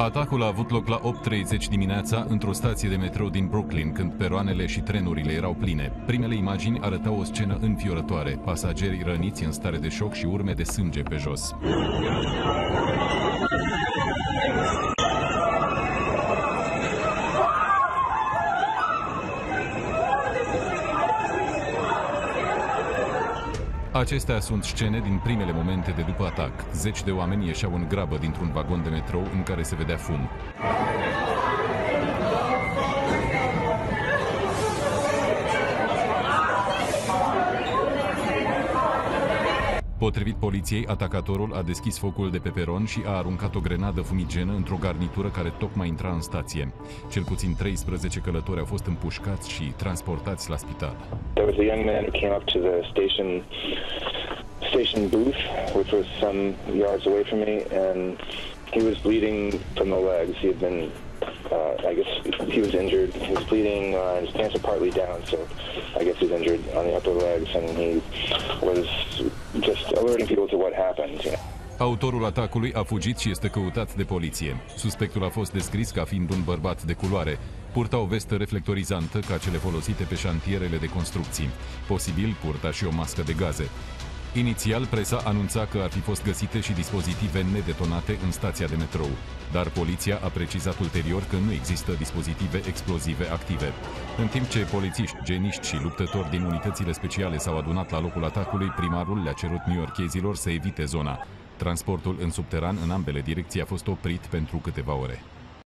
Atacul a avut loc la 8:30 dimineața într-o stație de metrou din Brooklyn, când peroanele și trenurile erau pline. Primele imagini arătau o scenă înfiorătoare, pasageri răniți în stare de șoc și urme de sânge pe jos. Acestea sunt scene din primele momente de după atac. Zeci de oameni ieșeau în grabă dintr-un vagon de metrou în care se vedea fum. Potrivit poliției, atacatorul a deschis focul de pe peron și a aruncat o grenadă fumigenă într-o garnitură care tocmai intra în stație. Cel puțin 13 călători au fost împușcați și transportați la spital. There was a young man who came up to the station booth, which was some yards away from me, and he was bleeding from the legs. He had been, I guess he was injured. He was bleeding, his pants are partly down, so I guess he's injured on the upper legs, and he was just alerting people to what happened. Autorul atacului a fugit și este căutat de poliție. Suspectul a fost descris ca fiind un bărbat de culoare. Purta o vestă reflectorizantă ca cele folosite pe șantierele de construcții. Posibil purta și o mască de gaze. Inițial, presa anunța că ar fi fost găsite și dispozitive nedetonate în stația de metrou, dar poliția a precizat ulterior că nu există dispozitive explozive active. În timp ce polițiști, geniști și luptători din unitățile speciale s-au adunat la locul atacului, primarul le-a cerut newyorkezilor să evite zona. Transportul în subteran în ambele direcții a fost oprit pentru câteva ore.